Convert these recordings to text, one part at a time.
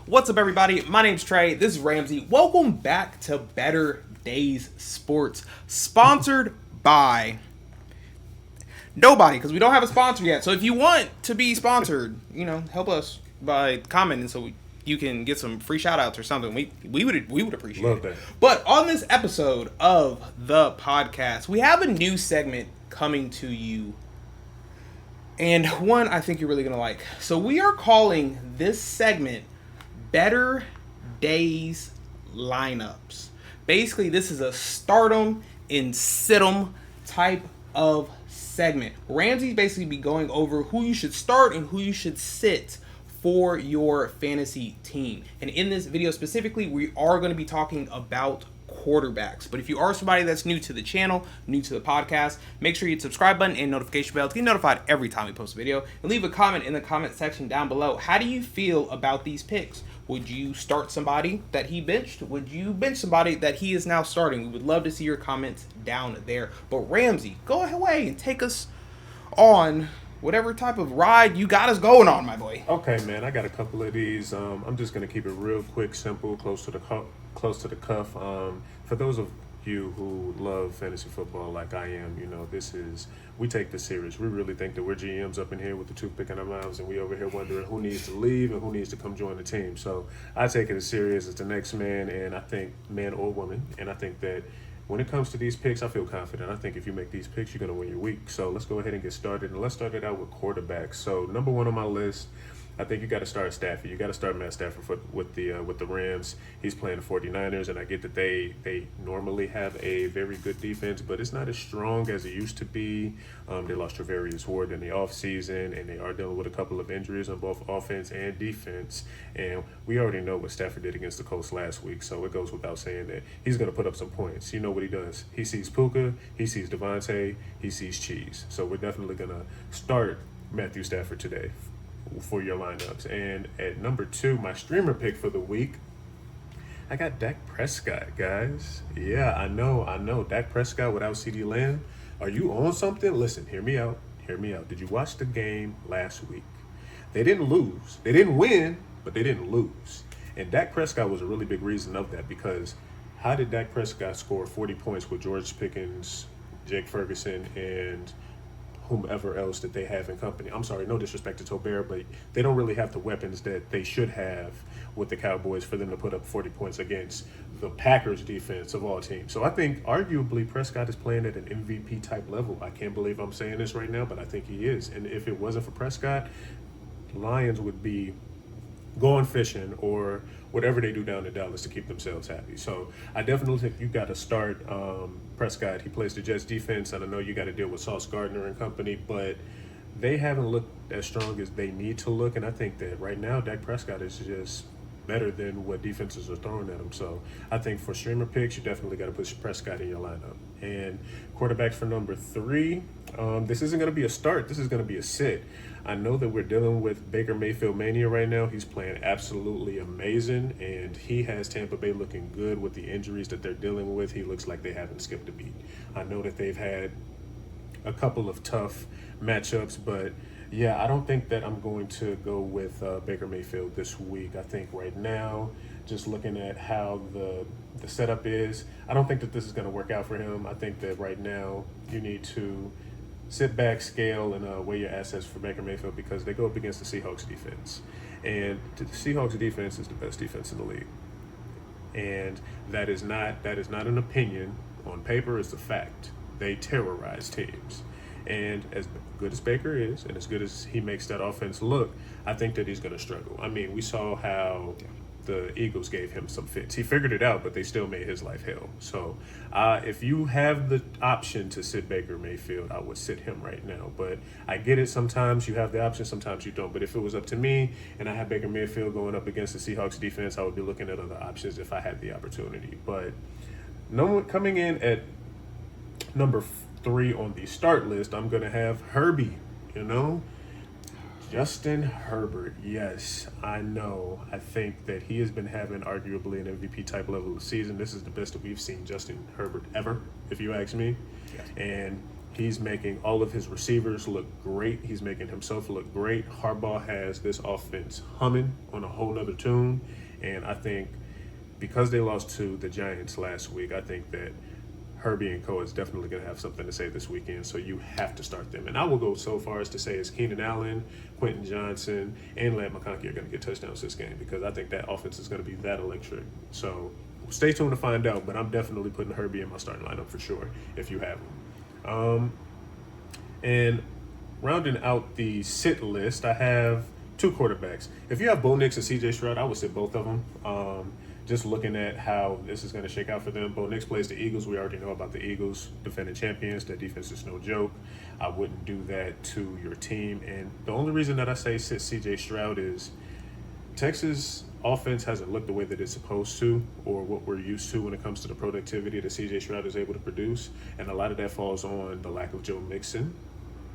What's up, everybody? My name's Trey. This is Ramsey. Welcome back to Better Days Sports, sponsored by nobody, because we don't have a sponsor yet. So if you want to be sponsored, help us by commenting so you can get some free shout outs or something. We would appreciate Love it. that. But on this episode of the podcast, we have a new segment coming to you. And one I think you're really going to like. So we are calling this segment Better Days Lineups. Basically, this is a start 'em and sit 'em type of segment. Ramsey's basically be going over who you should start and who you should sit for your fantasy team. And in this video specifically, we are going to be talking about quarterbacks. But if you are somebody that's new to the channel, new to the podcast, make sure you hit the subscribe button and notification bell to get notified every time we post a video. And leave a comment in the comment section down below. How do you feel about these picks? Would you start somebody that he benched? Would you bench somebody that he is now starting? We would love to see your comments down there. But Ramsey, go away and take us on whatever type of ride you got us going on, my boy. Okay, man, I got a couple of these. I'm just gonna keep it real quick, simple, close to the cuff. For those of you who love fantasy football like I am, we take this serious. We really think that we're GMs up in here with the toothpick in our mouths, and we over here wondering who needs to leave and who needs to come join the team. So I take it as serious as the next man, and I think man or woman, and I think that when it comes to these picks, I feel confident. I think if you make these picks, you're going to win your week. So let's go ahead and get started. And let's start it out with quarterbacks. So number one on my list, I think you got to start Stafford. You got to start Matt Stafford with the Rams. He's playing the 49ers, and I get that they normally have a very good defense, but it's not as strong as it used to be. They lost Travarius Ward in the offseason, and they are dealing with a couple of injuries on both offense and defense. And we already know what Stafford did against the Colts last week, so it goes without saying that he's going to put up some points. You know what he does. He sees Puka, he sees Devontae, he sees Cheese. So we're definitely going to start Matthew Stafford today for your lineups. And at number two, my streamer pick for the week, I got Dak Prescott, guys. Yeah, I know. Dak Prescott without CeeDee Lamb. Are you on something? Listen, hear me out. Did you watch the game last week? They didn't lose. They didn't win, but they didn't lose. And Dak Prescott was a really big reason of that, because how did Dak Prescott score 40 points with George Pickens, Jake Ferguson, and whomever else that they have in company? I'm sorry, no disrespect to Tobert, but they don't really have the weapons that they should have with the Cowboys for them to put up 40 points against the Packers defense of all teams. So I think arguably Prescott is playing at an MVP type level. I can't believe I'm saying this right now, but I think he is. And if it wasn't for Prescott, Lions would be going fishing or whatever they do down in Dallas to keep themselves happy. So I definitely think you got to start Prescott. He plays the Jets defense, and I know you got to deal with Sauce Gardner and company, but they haven't looked as strong as they need to look. And I think that right now Dak Prescott is just better than what defenses are throwing at him. So I think for streamer picks, you definitely got to put Prescott in your lineup. And quarterbacks for number three, this isn't going to be a start. This is going to be a sit. I know that we're dealing with Baker Mayfield mania right now. He's playing absolutely amazing, and he has Tampa Bay looking good with the injuries that they're dealing with. He looks like they haven't skipped a beat. I know that they've had a couple of tough matchups, but yeah, I don't think that I'm going to go with Baker Mayfield this week. I think right now, just looking at how the setup is, I don't think that this is going to work out for him. I think that right now you need to sit back, scale, and weigh your assets for Baker Mayfield, because they go up against the Seahawks defense. And the Seahawks defense is the best defense in the league. And that is not an opinion. On paper, it's a fact. They terrorize teams. And as good as Baker is, and as good as he makes that offense look, I think that he's going to struggle. I mean, we saw how the Eagles gave him some fits. He figured it out, but they still made his life hell. So if you have the option to sit Baker Mayfield, I would sit him right now. But I get it. Sometimes you have the option, sometimes you don't. But if it was up to me and I had Baker Mayfield going up against the Seahawks defense, I would be looking at other options if I had the opportunity. But no one coming in at number three on the start list, I'm going to have Herbie, Justin Herbert. Yes, I know. I think that he has been having arguably an MVP type level of season. This is the best that we've seen Justin Herbert ever, if you ask me. Yes. And He's making all of his receivers look great. He's making himself look great. Harbaugh has this offense humming on a whole nother tune. And I think because they lost to the Giants last week, I think that Herbie and Co. is definitely going to have something to say this weekend. So you have to start them. And I will go so far as to say is Keenan Allen, Quentin Johnson, and Lamb McConkey are going to get touchdowns this game because I think that offense is going to be that electric. So stay tuned to find out. But I'm definitely putting Herbie in my starting lineup for sure if you have him. And rounding out the sit list, I have two quarterbacks. If you have Bo Nix and C.J. Stroud, I would sit both of them. Just looking at how this is going to shake out for them. Bo Nix plays the Eagles. We already know about the Eagles, defending champions. That defense is no joke. I wouldn't do that to your team. And the only reason that I say sit C.J. Stroud is Texas offense hasn't looked the way that it's supposed to or what we're used to when it comes to the productivity that C.J. Stroud is able to produce. And a lot of that falls on the lack of Joe Mixon.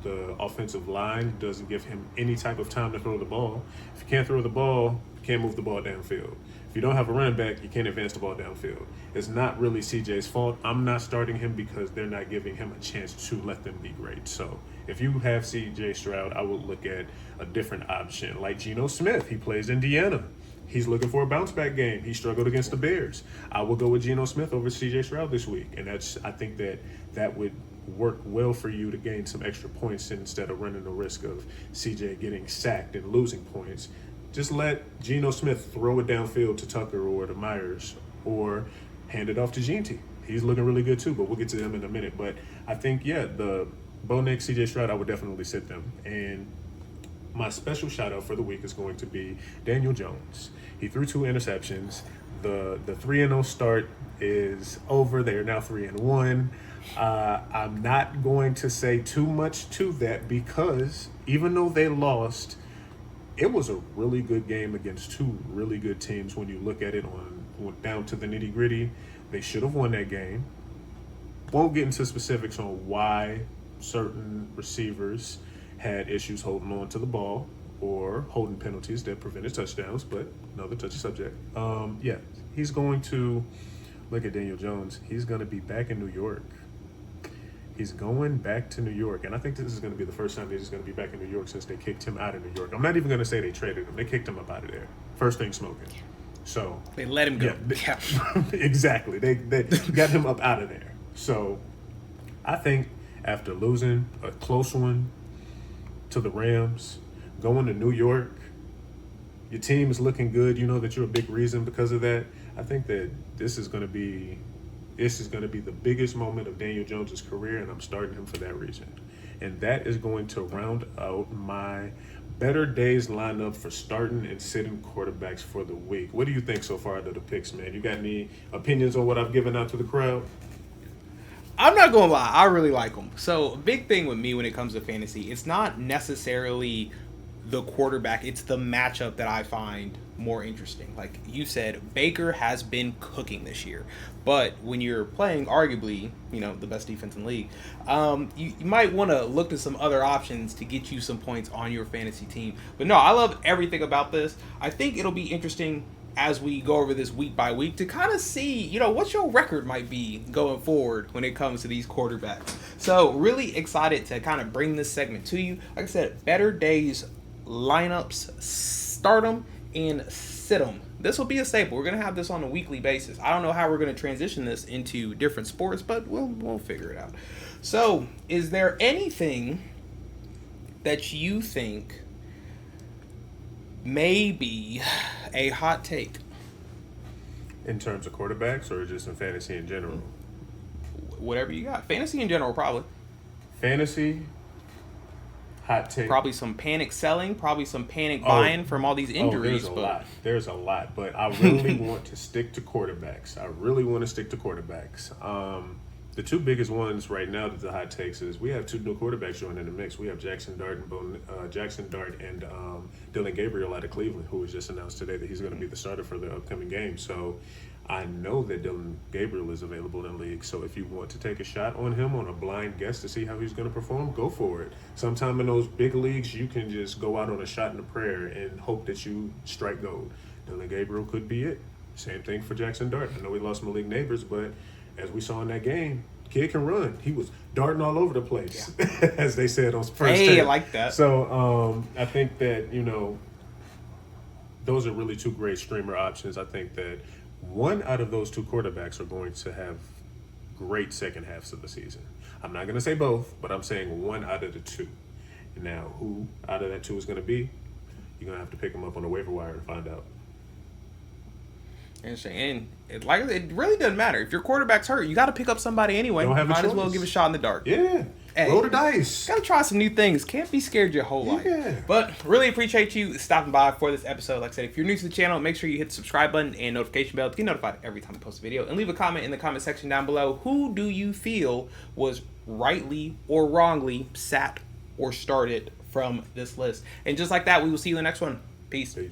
The offensive line doesn't give him any type of time to throw the ball. If you can't throw the ball, you can't move the ball downfield. If you don't have a running back, you can't advance the ball downfield. It's not really CJ's fault. I'm not starting him because they're not giving him a chance to let them be great. So if you have CJ Stroud, I would look at a different option like Geno Smith. He plays Indiana. He's looking for a bounce back game. He struggled against the Bears. I will go with Geno Smith over CJ Stroud this week. And I think that would work well for you to gain some extra points instead of running the risk of CJ getting sacked and losing points. Just let Geno Smith throw it downfield to Tucker or to Myers or hand it off to Gene. He's looking really good too, but we'll get to them in a minute. But I think, the Bo Nix, CJ Stroud, I would definitely sit them. And my special shout out for the week is going to be Daniel Jones. He threw 2 interceptions. The 3-0 start is over. They are now 3-1. I'm not going to say too much to that because even though they lost, it was a really good game against 2 really good teams when you look at it on down to the nitty gritty. They should have won that game. Won't get into specifics on why certain receivers had issues holding on to the ball or holding penalties that prevented touchdowns, but another touchy subject. He's going to look at Daniel Jones. He's going to be back in New York. He's going back to New York, and I think this is going to be the first time that he's going to be back in New York since they kicked him out of New York. I'm not even going to say they traded him. They kicked him up out of there. First thing smoking. So they let him go. Yeah. Exactly. They got him up out of there. So I think after losing a close one to the Rams, going to New York, your team is looking good. You know that you're a big reason because of that. I think that this is going to be the biggest moment of Daniel Jones' career, and I'm starting him for that reason. And that is going to round out my better days lineup for starting and sitting quarterbacks for the week. What do you think so far out of the picks, man? You got any opinions on what I've given out to the crowd? I'm not going to lie. I really like them. So a big thing with me when it comes to fantasy, it's not necessarily the quarterback. It's the matchup that I find more interesting. Like you said, Baker has been cooking this year. But when you're playing arguably, the best defense in the league, you might want to look to some other options to get you some points on your fantasy team. But no, I love everything about this. I think it'll be interesting as we go over this week by week to kind of see, what your record might be going forward when it comes to these quarterbacks. So really excited to kind of bring this segment to you. Like I said, better days lineups, start them and sit them. This will be a staple. We're going to have this on a weekly basis. I don't know how we're going to transition this into different sports, but we'll figure it out. So, is there anything that you think may be a hot take? In terms of quarterbacks or just in fantasy in general? Whatever you got. Fantasy in general, probably. Fantasy, hot take. Probably some panic selling, probably some panic buying from all these injuries. There's a lot, but I really want to stick to quarterbacks. The 2 biggest ones right now that the hot takes is we have 2 new quarterbacks joining the mix. We have Jackson Dart and Dylan Gabriel out of Cleveland, who was just announced today that he's going to be the starter for the upcoming game. So I know that Dylan Gabriel is available in the league. So if you want to take a shot on him on a blind guess to see how he's going to perform, go for it. Sometime in those big leagues, you can just go out on a shot and a prayer and hope that you strike gold. Dylan Gabriel could be it. Same thing for Jackson Dart. I know we lost Malik Neighbors, but as we saw in that game, Kid can run. He was darting all over the place, as they said on first. Hey, take. I like that. So I think that those are really two great streamer options. I think that one out of those two quarterbacks are going to have great second halves of the season. I'm not going to say both, but I'm saying one out of the two. Now, who out of that two is going to be? You're going to have to pick them up on the waiver wire and find out. Interesting. And it really doesn't matter. If your quarterback's hurt, you got to pick up somebody anyway. Don't have a Might as well choice. give a shot in the dark. Yeah. Hey, roll the dice. Gotta try some new things. Can't be scared your whole life. But really appreciate you stopping by for this episode. Like I said, if you're new to the channel, make sure you hit the subscribe button and notification bell to get notified every time we post a video. And leave a comment in the comment section down below. Who do you feel was rightly or wrongly sat or started from this list? And just like that, we will see you in the next one. Peace. Peace.